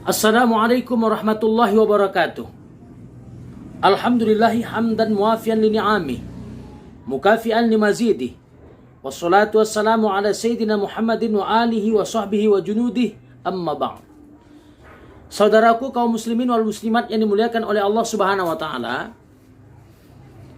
Assalamualaikum warahmatullahi wabarakatuh. Alhamdulillahi hamdan muafian li ni'amih, mukafi'an li mazidih. Wassalatu wassalamu ala sayyidina Muhammadin wa alihi wa sahbihi wa junudih, amma ba'd. Saudaraku kaum muslimin wal muslimat yang dimuliakan oleh Allah Subhanahu wa taala,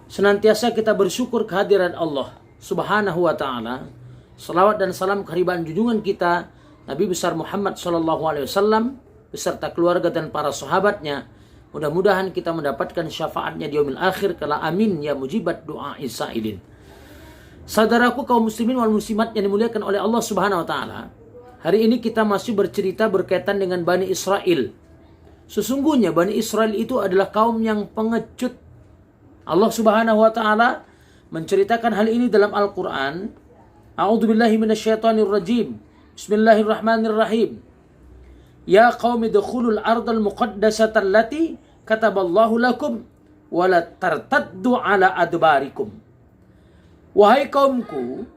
senantiasa kita bersyukur kehadiran Allah Subhanahu wa taala. Salawat dan salam kehadiran junjungan kita Nabi besar Muhammad sallallahu alaihi wasallam beserta keluarga dan para sahabatnya. Mudah-mudahan kita mendapatkan syafaatnya di yaumil akhir kala amin ya mujibat doa isailin. Saudaraku kaum muslimin wal muslimat yang dimuliakan oleh Allah Subhanahu wa taala, hari ini kita masih bercerita berkaitan dengan Bani Israel. Sesungguhnya Bani Israel itu adalah kaum yang pengecut. Allah Subhanahu wa taala menceritakan hal ini dalam Al-Qur'an. A'udzubillahi minasyaitonir rajim. Bismillahirrahmanirrahim. Ya qaumi dukhulul ardal muqaddasata allati kataballahu lakum wa la tartaddu ala adbarikum. Wahai kaumku,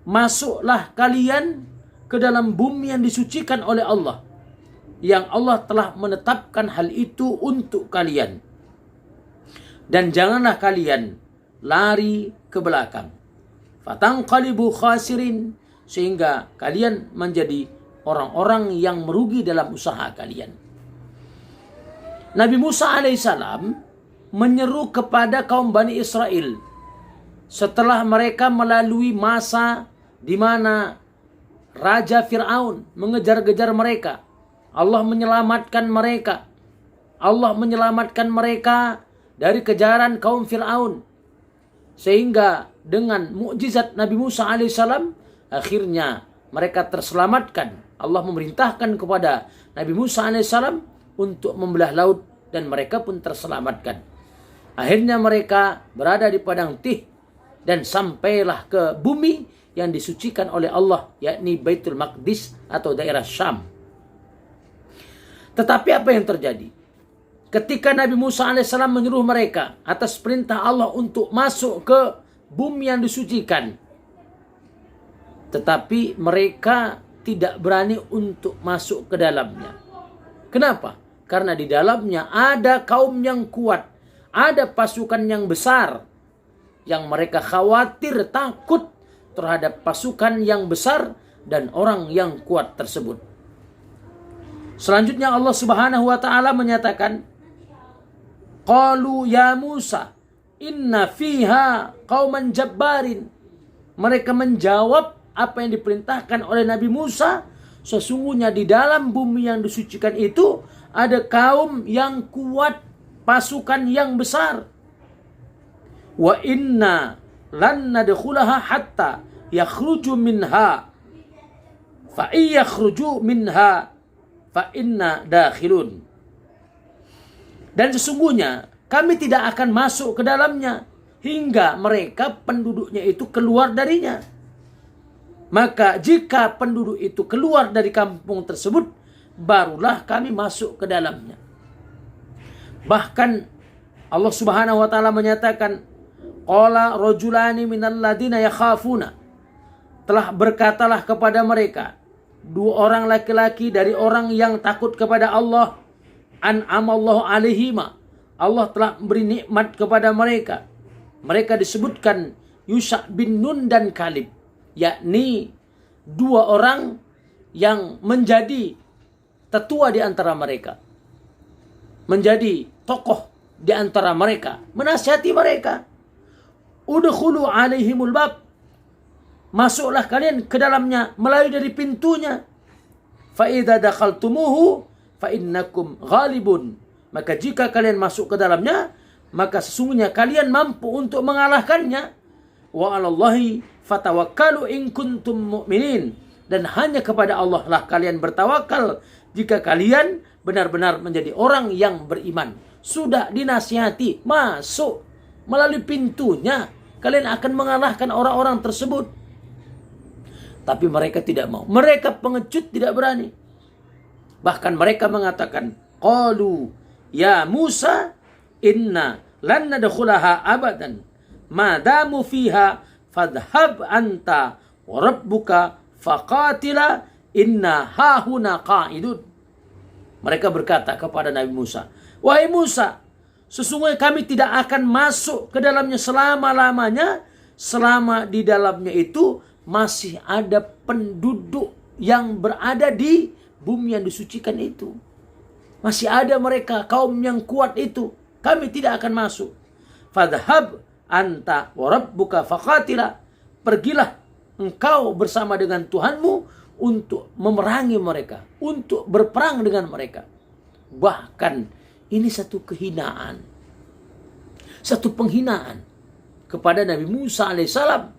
masuklah kalian ke dalam bumi yang disucikan oleh Allah, yang Allah telah menetapkan hal itu untuk kalian. Dan janganlah kalian lari ke belakang. Fatanqalibu khasirin, sehingga kalian menjadi orang-orang yang merugi dalam usaha kalian. Nabi Musa alaihissalam menyeru kepada kaum Bani Israel setelah mereka melalui masa di mana Raja Fir'aun mengejar-gejar mereka. Allah menyelamatkan mereka. Allah menyelamatkan mereka dari kejaran kaum Fir'aun. Sehingga dengan mukjizat Nabi Musa alaihissalam akhirnya mereka terselamatkan. Allah memerintahkan kepada Nabi Musa alaihissalam untuk membelah laut dan mereka pun terselamatkan. Akhirnya mereka berada di padang Tih dan sampailah ke bumi yang disucikan oleh Allah, yakni Baitul Maqdis atau daerah Syam. Tetapi apa yang terjadi? Ketika Nabi Musa alaihissalam menyuruh mereka atas perintah Allah untuk masuk ke bumi yang disucikan, tetapi mereka tidak berani untuk masuk ke dalamnya. Kenapa? Karena di dalamnya ada kaum yang kuat, ada pasukan yang besar, yang mereka khawatir, takut terhadap pasukan yang besar dan orang yang kuat tersebut. Selanjutnya Allah Subhanahu wa taala menyatakan, qalu ya Musa inna fiha qauman jabbarin. Mereka menjawab apa yang diperintahkan oleh Nabi Musa, sesungguhnya di dalam bumi yang disucikan itu ada kaum yang kuat, pasukan yang besar. Wa inna lan nadkhulaha hatta yakhruju minha fa iyakhruju minha fa inna dakhilun. Dan sesungguhnya kami tidak akan masuk ke dalamnya hingga mereka penduduknya itu keluar darinya. Maka jika penduduk itu keluar dari kampung tersebut, barulah kami masuk ke dalamnya. Bahkan Allah Subhanahu wa taala menyatakan, qala rajulani minal ladina yakhafuna. Telah berkatalah kepada mereka dua orang laki-laki dari orang yang takut kepada Allah, an'amallahu alaihima. Allah telah memberi nikmat kepada mereka. Mereka disebutkan Yusha bin Nun dan Kalib, yakni dua orang yang menjadi tetua di antara mereka, menjadi tokoh di antara mereka, menasihati mereka. Udkhulu alaihimul bab, masuklah kalian ke dalamnya melalui dari pintunya. Fa idza dakhaltumuhu fa innakum ghalibun, maka jika kalian masuk ke dalamnya, maka sesungguhnya kalian mampu untuk mengalahkannya. Wa 'alallahi fatawakkalu in kuntum mu'minin, dan hanya kepada Allah lah kalian bertawakal jika kalian benar-benar menjadi orang yang beriman. Sudah dinasihati, masuk melalui pintunya, kalian akan mengalahkan orang-orang tersebut. Tapi mereka tidak mau. Mereka pengecut, tidak berani. Bahkan mereka mengatakan, qalu ya Musa inna lan nadkhulaha abadan madamu fiha fadhhab anta wa rabbuka faqatila inna hahuna qa'idun. Mereka berkata kepada Nabi Musa, "Wahai Musa, sesungguhnya kami tidak akan masuk ke dalamnya selama-lamanya, selama di dalamnya itu masih ada penduduk yang berada di bumi yang disucikan itu. Masih ada mereka, kaum yang kuat itu. Kami tidak akan masuk. Fadhhab anta wa rabbuka faqatila." Pergilah engkau bersama dengan Tuhanmu untuk memerangi mereka, untuk berperang dengan mereka. Bahkan ini satu kehinaan, satu penghinaan kepada Nabi Musa alaihissalam.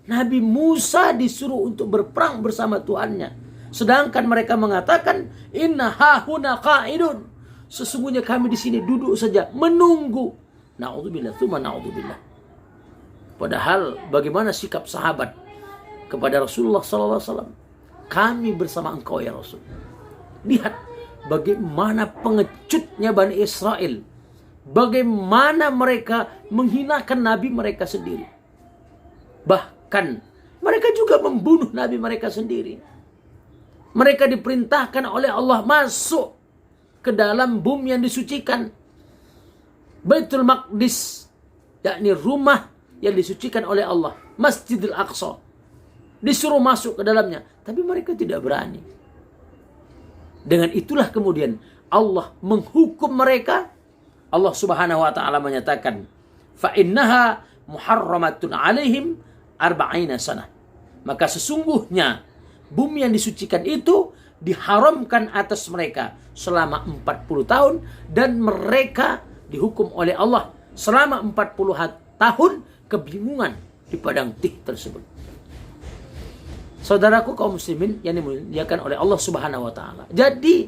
Nabi Musa disuruh untuk berperang bersama Tuhannya, sedangkan mereka mengatakan, "Inna hahuna qa'idun." Sesungguhnya kami di sini duduk saja menunggu. Na'udzubillah, tsumma na'udzubillah. Padahal bagaimana sikap sahabat kepada Rasulullah SAW? Kami bersama engkau ya Rasul. Lihat bagaimana pengecutnya Bani Israel. Bagaimana mereka menghinakan Nabi mereka sendiri. Bahkan mereka juga membunuh Nabi mereka sendiri. Mereka diperintahkan oleh Allah masuk ke dalam bumi yang disucikan, Baitul Maqdis, yakni rumah yang disucikan oleh Allah, Masjidil Aqsa. Disuruh masuk ke dalamnya, tapi mereka tidak berani. Dengan itulah kemudian Allah menghukum mereka. Allah Subhanahu wa taala menyatakan, "Fa innaha muharramatun 'alaihim arba'ina sanah." Maka sesungguhnya bumi yang disucikan itu diharamkan atas mereka selama 40 tahun, dan mereka dihukum oleh Allah selama 40 tahun kebingungan di padang Tih tersebut. Saudaraku kaum muslimin yang dimuliakan oleh Allah Subhanahu wa taala. Jadi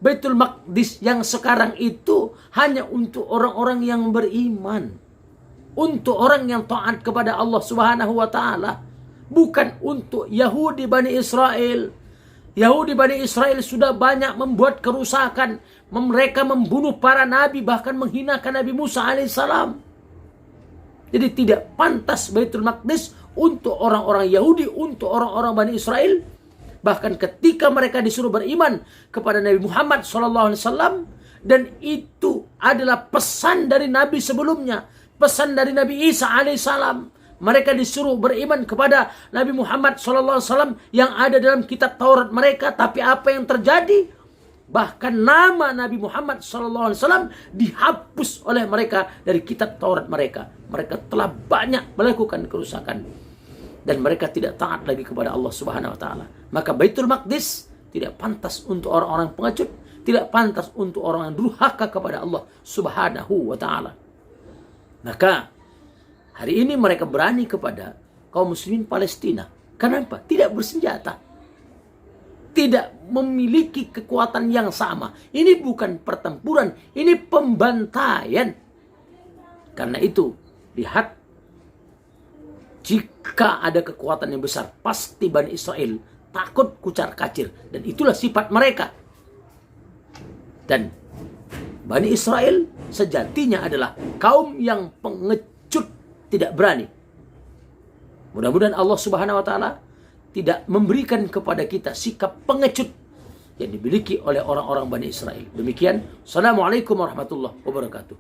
Baitul Maqdis yang sekarang itu hanya untuk orang-orang yang beriman, untuk orang yang taat kepada Allah Subhanahu wa taala, bukan untuk Yahudi Bani Israel. Yahudi Bani Israel sudah banyak membuat kerusakan, mereka membunuh para nabi, bahkan menghinakan Nabi Musa alaihissalam. Jadi tidak pantas Baitul Maqdis untuk orang-orang Yahudi, untuk orang-orang Bani Israel. Bahkan ketika mereka disuruh beriman kepada Nabi Muhammad SAW, dan itu adalah pesan dari Nabi sebelumnya, pesan dari Nabi Isa alaihissalam. Mereka disuruh beriman kepada Nabi Muhammad SAW yang ada dalam kitab Taurat mereka. Tapi apa yang terjadi? Bahkan nama Nabi Muhammad SAW dihapus oleh mereka dari kitab Taurat mereka. Mereka telah banyak melakukan kerusakan, dan mereka tidak taat lagi kepada Allah Subhanahu wa taala. Maka Baitul Maqdis tidak pantas untuk orang-orang pengecut, tidak pantas untuk orang yang durhaka kepada Allah Subhanahu wa taala. Maka hari ini mereka berani kepada kaum muslimin Palestina. Kenapa? Tidak bersenjata, tidak memiliki kekuatan yang sama. Ini bukan pertempuran, ini pembantaian. Karena itu, lihat, jika ada kekuatan yang besar, pasti Bani Israel takut kucar-kacir. Dan itulah sifat mereka. Dan Bani Israel sejatinya adalah kaum yang pengecut, tidak berani. Mudah-mudahan Allah Subhanahu wa taala tidak memberikan kepada kita sikap pengecut yang dimiliki oleh orang-orang Bani Israel. Demikian, Assalamualaikum warahmatullahi wabarakatuh.